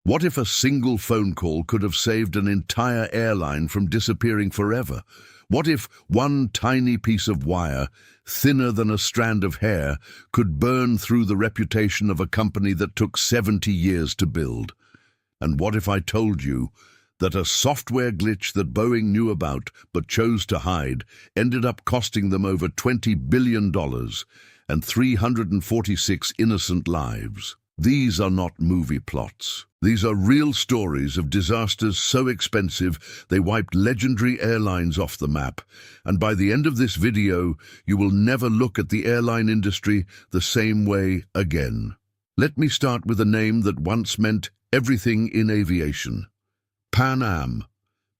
What if a single phone call could have saved an entire airline from disappearing forever? What if one tiny piece of wire, thinner than a strand of hair, could burn through the reputation of a company that took 70 years to build? And what if I told you that a software glitch that Boeing knew about but chose to hide ended up costing them over $20 billion and 346 innocent lives? These are not movie plots. These are real stories of disasters so expensive they wiped legendary airlines off the map. And by the end of this video, you will never look at the airline industry the same way again. Let me start with a name that once meant everything in aviation. Pan Am.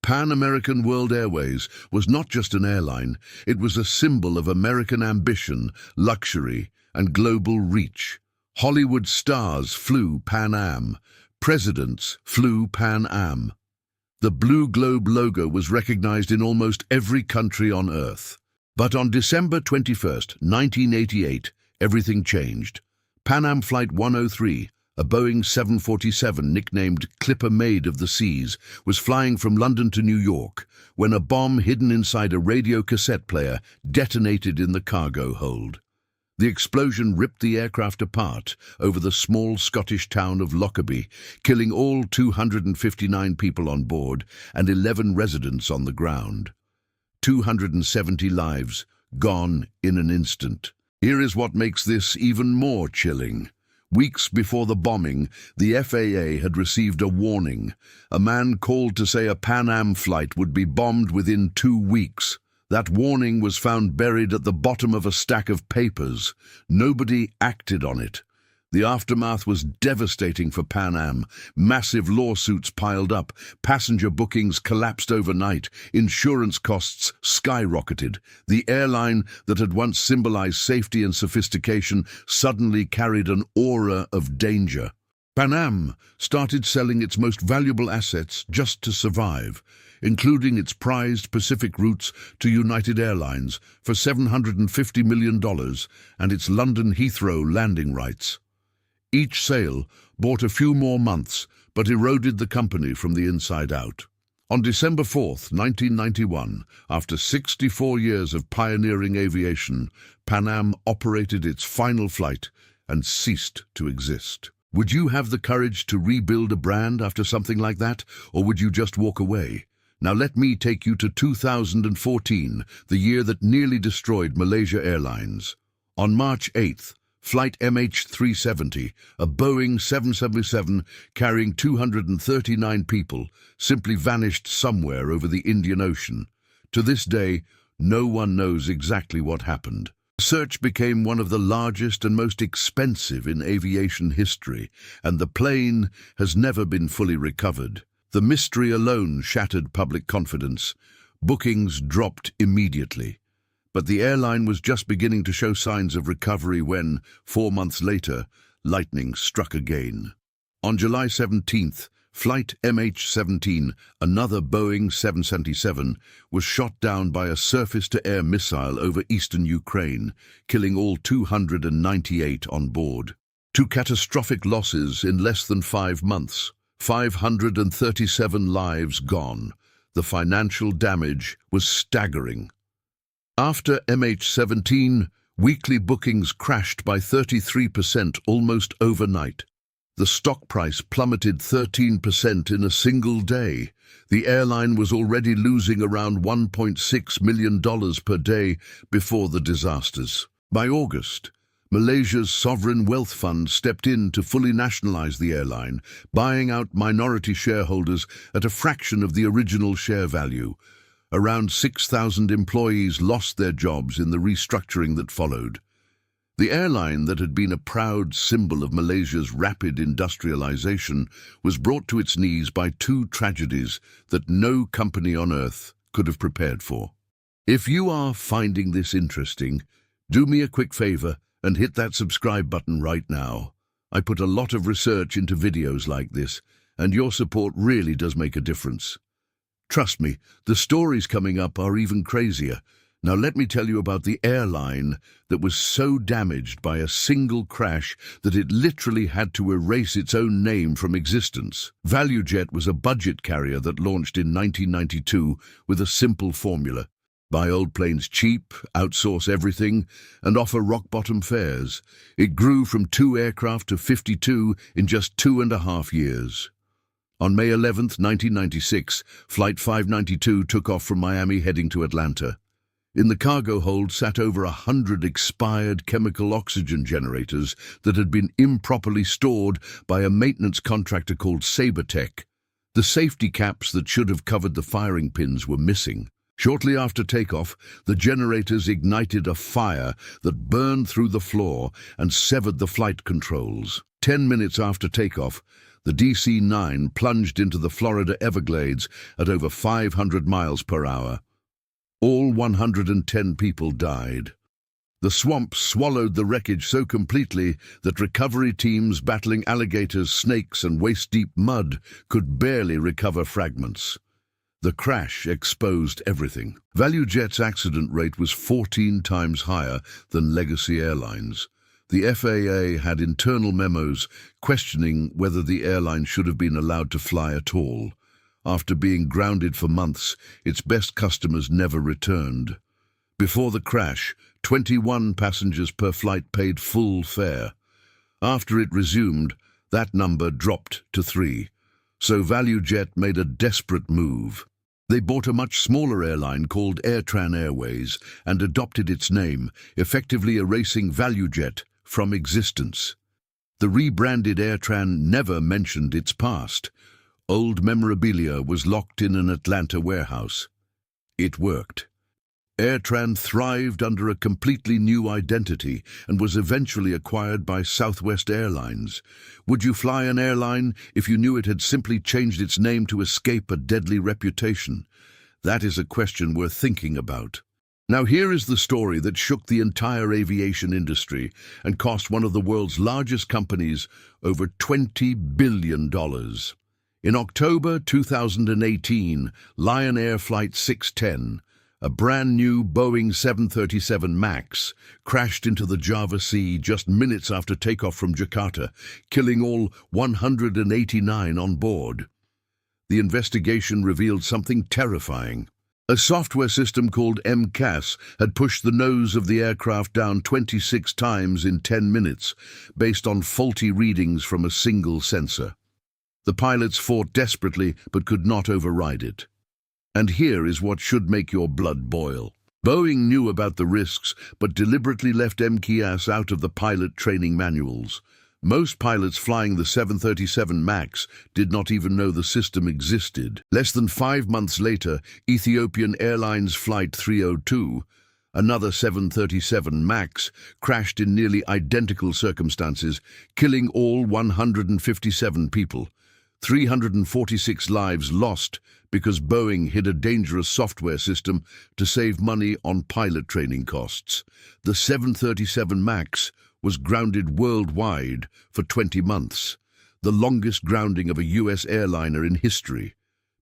Pan American World Airways was not just an airline, it was a symbol of American ambition, luxury, and global reach. Hollywood stars flew Pan Am. Presidents flew Pan Am. The blue globe logo was recognized in almost every country on Earth. But on December 21st, 1988, everything changed. Pan Am Flight 103, a Boeing 747 nicknamed Clipper Maid of the Seas, was flying from London to New York when a bomb hidden inside a radio cassette player detonated in the cargo hold. The explosion ripped the aircraft apart over the small Scottish town of Lockerbie, killing all 259 people on board and 11 residents on the ground. 270 lives gone in an instant. Here is what makes this even more chilling. Weeks before the bombing, the FAA had received a warning. A man called to say a Pan Am flight would be bombed within 2 weeks. That warning was found buried at the bottom of a stack of papers. Nobody acted on it. The aftermath was devastating for Pan Am. Massive lawsuits piled up, passenger bookings collapsed overnight, insurance costs skyrocketed. The airline that had once symbolized safety and sophistication suddenly carried an aura of danger. Pan Am started selling its most valuable assets just to survive, including its prized Pacific routes to United Airlines for $750 million and its London Heathrow landing rights. Each sale bought a few more months, but eroded the company from the inside out. On December 4th, 1991, after 64 years of pioneering aviation, Pan Am operated its final flight and ceased to exist. Would you have the courage to rebuild a brand after something like that, or would you just walk away? Now let me take you to 2014, the year that nearly destroyed Malaysia Airlines. On March 8th, Flight MH370, a Boeing 777 carrying 239 people, simply vanished somewhere over the Indian Ocean. To this day, no one knows exactly what happened. The search became one of the largest and most expensive in aviation history, and the plane has never been fully recovered. The mystery alone shattered public confidence. Bookings dropped immediately. But the airline was just beginning to show signs of recovery when, 4 months later, lightning struck again. On July 17th, Flight MH17, another Boeing 777, was shot down by a surface-to-air missile over eastern Ukraine, killing all 298 on board. 2 catastrophic losses in less than 5 months. 537 lives gone. The financial damage was staggering. After MH17, weekly bookings crashed by 33% almost overnight. The stock price plummeted 13% in a single day. The airline was already losing around $1.6 million per day before the disasters. By August, Malaysia's sovereign wealth fund stepped in to fully nationalize the airline, buying out minority shareholders at a fraction of the original share value. Around 6,000 employees lost their jobs in the restructuring that followed. The airline that had been a proud symbol of Malaysia's rapid industrialization was brought to its knees by 2 tragedies that no company on Earth could have prepared for. If you are finding this interesting, do me a quick favor and hit that subscribe button right now. I put a lot of research into videos like this, and your support really does make a difference. Trust me, the stories coming up are even crazier. Now let me tell you about the airline that was so damaged by a single crash that it literally had to erase its own name from existence. ValueJet was a budget carrier that launched in 1992 with a simple formula: buy old planes cheap, outsource everything, and offer rock-bottom fares. It grew from 2 aircraft to 52 in just 2.5 years. On May 11, 1996, Flight 592 took off from Miami heading to Atlanta. In the cargo hold sat over 100 expired chemical oxygen generators that had been improperly stored by a maintenance contractor called Sabertech. The safety caps that should have covered the firing pins were missing. Shortly after takeoff, the generators ignited a fire that burned through the floor and severed the flight controls. 10 minutes after takeoff, the DC-9 plunged into the Florida Everglades at over 500 miles per hour. All 110 people died. The swamp swallowed the wreckage so completely that recovery teams battling alligators, snakes, and waist-deep mud could barely recover fragments. The crash exposed everything. ValueJet's accident rate was 14 times higher than legacy airlines. The FAA had internal memos questioning whether the airline should have been allowed to fly at all. After being grounded for months, its best customers never returned. Before the crash, 21 passengers per flight paid full fare. After it resumed, that number dropped to 3. So ValueJet made a desperate move. They bought a much smaller airline called Airtran Airways and adopted its name, effectively erasing ValueJet from existence. The rebranded Airtran never mentioned its past. Old memorabilia was locked in an Atlanta warehouse. It worked. Airtran thrived under a completely new identity and was eventually acquired by Southwest Airlines. Would you fly an airline if you knew it had simply changed its name to escape a deadly reputation? That is a question worth thinking about. Now here is the story that shook the entire aviation industry and cost one of the world's largest companies over $20 billion. In October 2018, Lion Air Flight 610, a brand new Boeing 737 MAX, crashed into the Java Sea just minutes after takeoff from Jakarta, killing all 189 on board. The investigation revealed something terrifying. A software system called MCAS had pushed the nose of the aircraft down 26 times in 10 minutes, based on faulty readings from a single sensor. The pilots fought desperately but could not override it. And here is what should make your blood boil. Boeing knew about the risks but deliberately left MCAS out of the pilot training manuals. Most pilots flying the 737 MAX did not even know the system existed. Less than 5 months later, Ethiopian Airlines Flight 302, another 737 MAX, crashed in nearly identical circumstances, killing all 157 people. 346 lives lost because Boeing hid a dangerous software system to save money on pilot training costs. The 737 MAX was grounded worldwide for 20 months, the longest grounding of a U.S. airliner in history.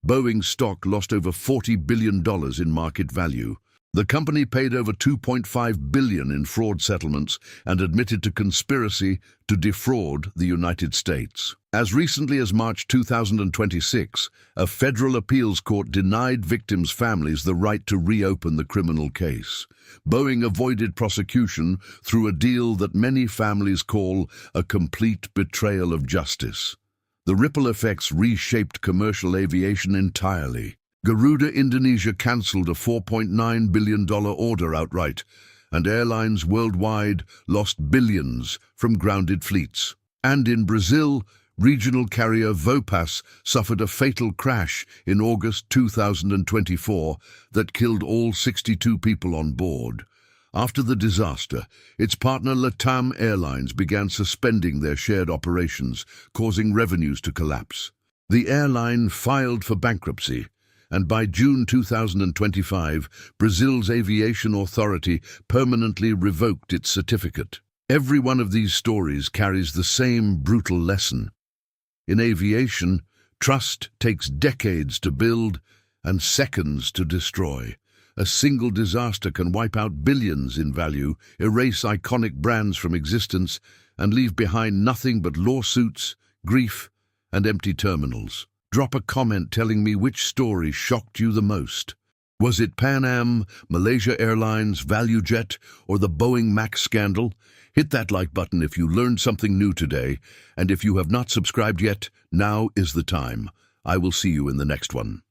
Boeing stock lost over $40 billion in market value. The company paid over $2.5 billion in fraud settlements and admitted to conspiracy to defraud the United States. As recently as March 2026, a federal appeals court denied victims' families the right to reopen the criminal case. Boeing avoided prosecution through a deal that many families call a complete betrayal of justice. The ripple effects reshaped commercial aviation entirely. Garuda Indonesia cancelled a $4.9 billion order outright, and airlines worldwide lost billions from grounded fleets. And in Brazil, regional carrier Vopas suffered a fatal crash in August 2024 that killed all 62 people on board. After the disaster, its partner LATAM Airlines began suspending their shared operations, causing revenues to collapse. The airline filed for bankruptcy, and by June 2025, Brazil's aviation authority permanently revoked its certificate. Every one of these stories carries the same brutal lesson. In aviation, trust takes decades to build and seconds to destroy. A single disaster can wipe out billions in value, erase iconic brands from existence, and leave behind nothing but lawsuits, grief, and empty terminals. Drop a comment telling me which story shocked you the most. Was it Pan Am, Malaysia Airlines, ValueJet, or the Boeing Max scandal? Hit that like button if you learned something new today, and if you have not subscribed yet, now is the time. I will see you in the next one.